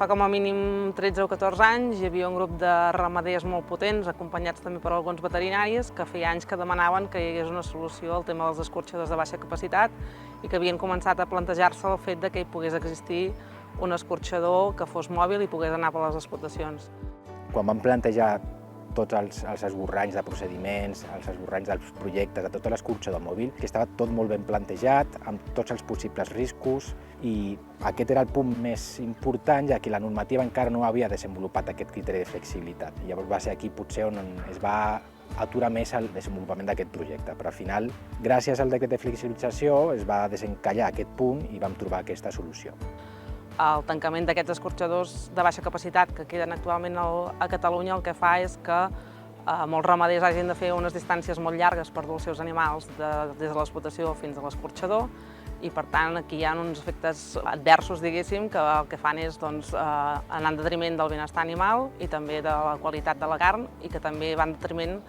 fa com a mínim 13 o 14 anys hi havia un grup de ramaders molt potents, acompanyats també per alguns veterinaris, que feia anys que demanaven que hi hagués una solució al tema dels escorxadors de baixa capacitat i que havien començat a plantejar-se el fet que hi pogués existir un escorxador que fos mòbil i pogués anar per les explotacions. Quan vam plantejar tots els esborranys de procediments, els esborranys dels projectes, de tot l'escorxador mòbil, que estava tot molt ben plantejat, amb tots els possibles riscos, i aquest era el punt més important, ja que la normativa encara no havia desenvolupat aquest criteri de flexibilitat. Llavors va ser aquí potser on es va aturar més el desenvolupament d'aquest projecte, però al final, gràcies al decret de flexibilització, es va desencallar aquest punt i vam trobar aquesta solució. El tancament d'aquests escorxadors de baixa capacitat que queden actualment a Catalunya el que fa és que molts ramaders hagin de fer unes distàncies molt llargues per dur els seus animals des de l'explotació fins a l'escorxador i per tant aquí hi ha uns efectes adversos, diguéssim, que el que fan és anar en detriment del benestar animal i també de la qualitat de la carn i que també va en detriment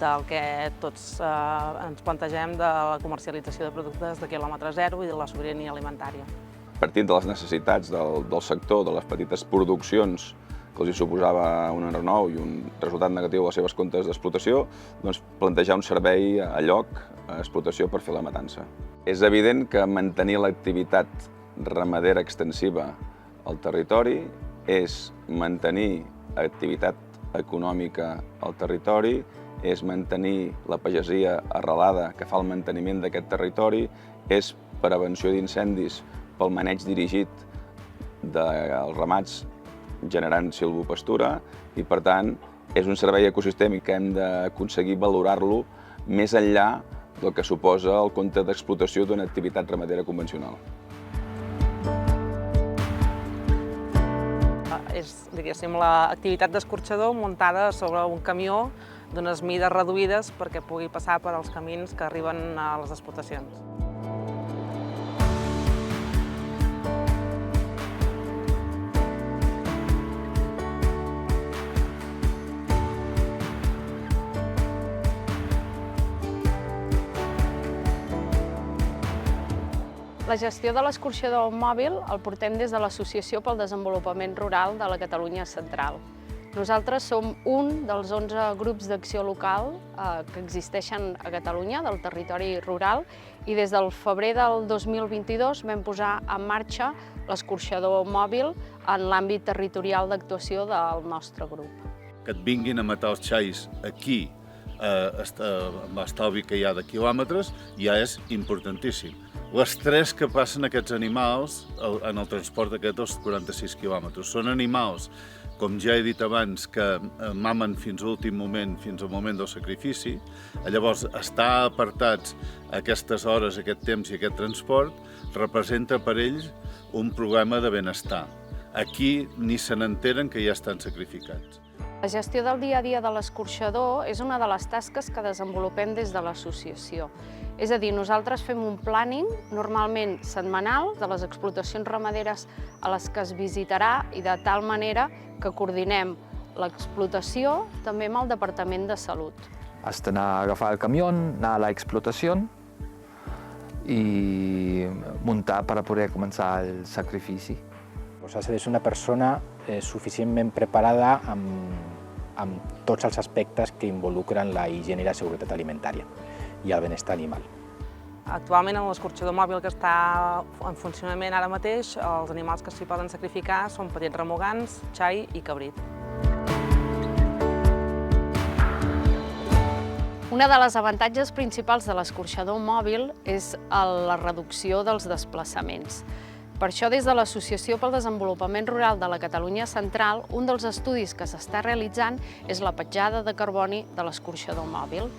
del que tots ens plantegem de la comercialització de productes de quilòmetre zero i de la sobirania alimentària. Partint de les necessitats del sector, de les petites produccions que els hi suposava un renou i un resultat negatiu a les seves comptes d'explotació, doncs plantejar un servei a lloc, a explotació, per fer la matança. És evident que mantenir l'activitat ramadera extensiva al territori és mantenir activitat econòmica al territori, és mantenir la pagesia arrelada que fa el manteniment d'aquest territori, és prevenció d'incendis pel maneig dirigit dels ramats generant silvopastura i, per tant, és un servei ecosistèmic que hem d'aconseguir valorar-lo més enllà del que suposa el compte d'explotació d'una activitat ramadera convencional. És, diguéssim, l'activitat d'escorxador muntada sobre un camió d'unes mides reduïdes perquè pugui passar per als camins que arriben a les explotacions. La gestió de l'escorxador mòbil el portem des de l'Associació pel Desenvolupament Rural de la Catalunya Central. Nosaltres som un dels 11 grups d'acció local que existeixen a Catalunya, del territori rural, i des del febrer del 2022 vam posar en marxa l'escorxador mòbil en l'àmbit territorial d'actuació del nostre grup. Que et vinguin a matar els xais aquí, amb l'estalvi que hi ha de quilòmetres, ja és importantíssim. L'estrès que passen aquests animals en el transport d'aquests 46 quilòmetres. Són animals, com ja he dit abans, que mamen fins a l'últim moment, fins al moment del sacrifici. Llavors, estar apartats aquestes hores, aquest temps i aquest transport representa per ells un problema de benestar. Aquí ni se n'enteren que ja estan sacrificats. La gestió del dia a dia de l'escorxador és una de les tasques que desenvolupem des de l'associació. És a dir, nosaltres fem un planning, normalment setmanal, de les explotacions ramaderes a les que es visitarà i de tal manera que coordinem l'explotació també amb el Departament de Salut. Hasta anar a agafar el camió, anar a la explotación y montar para poder comenzar el sacrifici. Has de ser una persona suficientment preparada amb tots els aspectes que involucren la higiene i la seguretat alimentària i el benestar animal. Actualment, en l'escorxador mòbil que està en funcionament ara mateix, els animals que s'hi poden sacrificar són petits remugants, xai i cabrit. Una de les avantatges principals de l'escorxador mòbil és la reducció dels desplaçaments. Per això, des de l'Associació pel Desenvolupament Rural de la Catalunya Central, un dels estudis que s'està realitzant és la petjada de carboni de l'escorxador mòbil.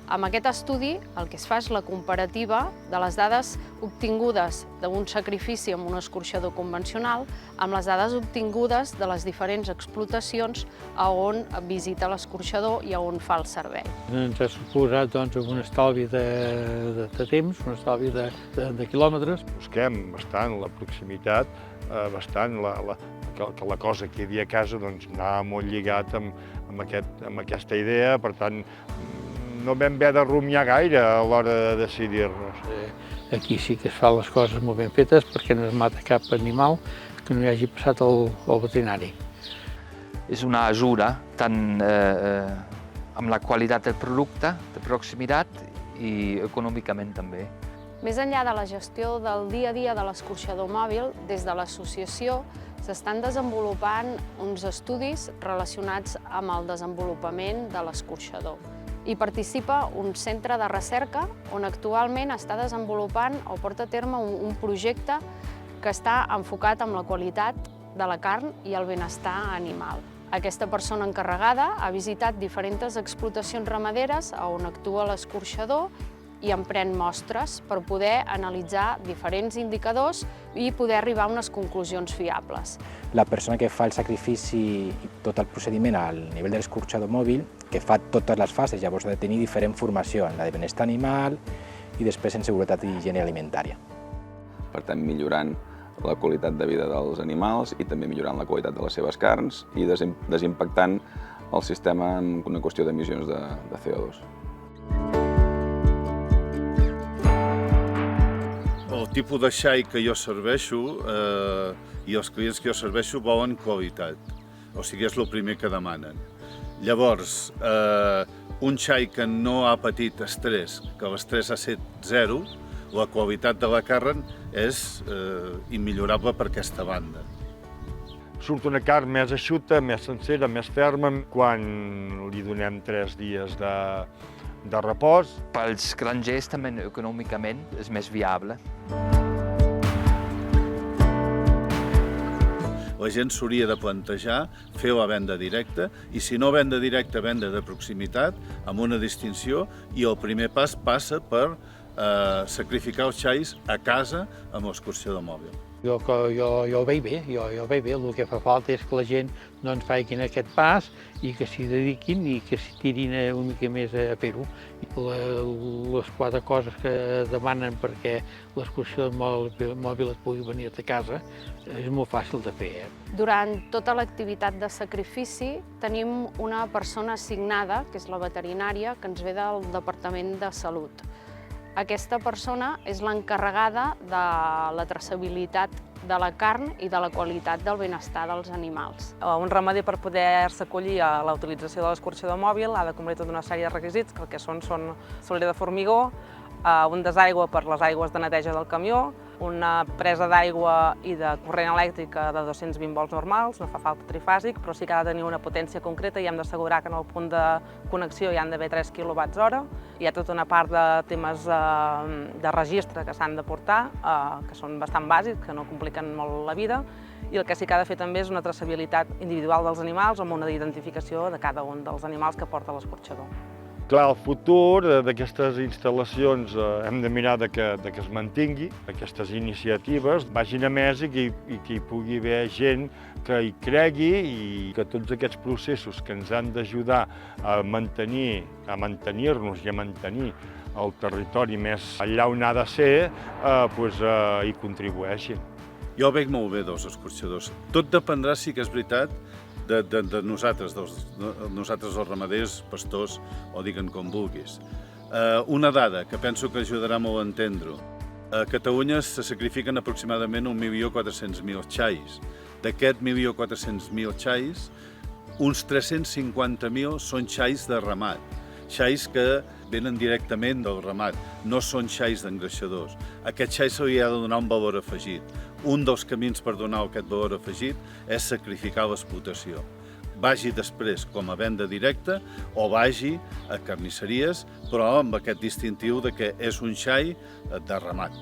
Amb aquest estudi, el que es fa és la comparativa de les dades obtingudes d'un sacrifici amb un escorxador convencional amb les dades obtingudes de les diferents explotacions a on visita l'escorxador i a on fa el servei. Ens ha suposat un estalvi de temps, un estalvi de quilòmetres. Busquem bastant la proximitat, bastant que la cosa que hi havia a casa anava molt lligat amb aquesta idea, per tant, no vam haver de rumiar gaire a l'hora de decidir-nos. Aquí sí que es fan les coses molt ben fetes perquè no es mata cap animal, que no hi hagi passat al veterinari. És una ajuda tant amb la qualitat del producte, de proximitat, i econòmicament també. Més enllà de la gestió del dia a dia de l'escorxador mòbil, des de l'associació s'estan desenvolupant uns estudis relacionats amb el desenvolupament de l'escorxador. Hi participa un centre de recerca on actualment està desenvolupant o porta a terme un projecte que està enfocat en la qualitat de la carn i el benestar animal. Aquesta persona encarregada ha visitat diferents explotacions ramaderes on actua l'escorxador i en pren mostres per poder analitzar diferents indicadors i poder arribar a unes conclusions fiables. La persona que fa el sacrifici i tot el procediment al nivell de l'escorxador mòbil, que fa totes les fases, llavors ha de tenir diferent formació en la de benestar animal i després en seguretat i higiene alimentària. Per tant, millorant la qualitat de vida dels animals i també millorant la qualitat de les seves carns i desimpactant el sistema en una qüestió d'emissions de CO2. El tipus de xai que jo serveixo i els clients que jo serveixo volen qualitat, o sigui, és el primer que demanen. Llavors, un xai que no ha patit estrès, que l'estrès ha estat 0, la qualitat de la carn és immillorable per aquesta banda. Surt una carn més eixuta, més sencera, més ferma, quan li donem 3 dies de repòs. Pels grangers també econòmicament és més viable. La gent s'hauria de plantejar fer la venda directa i, si no venda directa, venda de proximitat, amb una distinció, i el primer pas passa per sacrificar els xais a casa amb l'escorxador mòbil. Jo ho veig bé, el que fa falta és que la gent doncs facin aquest pas i que s'hi dediquin i que s'hi tirin una mica més a fer-ho. Les 4 coses que demanen perquè l'escorxador mòbil et pugui venir a casa és molt fàcil de fer. Durant tota l'activitat de sacrifici tenim una persona assignada, que és la veterinària, que ens ve del Departament de Salut. Aquesta persona és l'encarregada de la traçabilitat de la carn i de la qualitat del benestar dels animals. Un ramader, per poder-se acollir a la utilització de l'escorxador mòbil, ha de complir tota una sèrie de requisits, que el que són solera de formigó, un desaigua per les aigües de neteja del camió, una presa d'aigua i de corrent elèctrica de 220 volts normals, no fa falta trifàsic, però sí que ha de tenir una potència concreta i hem d'assegurar que en el punt de connexió hi han d'haver 3 kWh. Hi ha tota una part de temes de registre que s'han de portar, que són bastant bàsics, que no compliquen molt la vida, i el que sí que ha de fer també és una traçabilitat individual dels animals amb una identificació de cada un dels animals que porta l'escorxador. Clar, el futur d'aquestes instal·lacions hem de mirar que es mantingui, aquestes iniciatives vagin a més i que hi pugui haver gent que hi cregui i que tots aquests processos que ens han d'ajudar a mantenir-nos i a mantenir el territori més allà on ha de ser, hi contribueixin. Jo veig molt bé dels escorxadors. Tot dependrà, sí que és veritat, de nosaltres, els ramaders, pastors, o diguin com vulguis. Una dada que penso que ajudarà molt a entendre-ho. A Catalunya se sacrifiquen aproximadament 1.400.000 xais. D'aquest 1.400.000 xais, uns 350.000 són xais de ramat, xais que venen directament del ramat, no són xais d'engreixadors. A aquest xai se li ha de donar un valor afegit. Un dels camins per donar aquest valor afegit és sacrificar l'explotació. Vagi després com a venda directa o vagi a carnisseries, però amb aquest distintiu de que és un xai de ramat.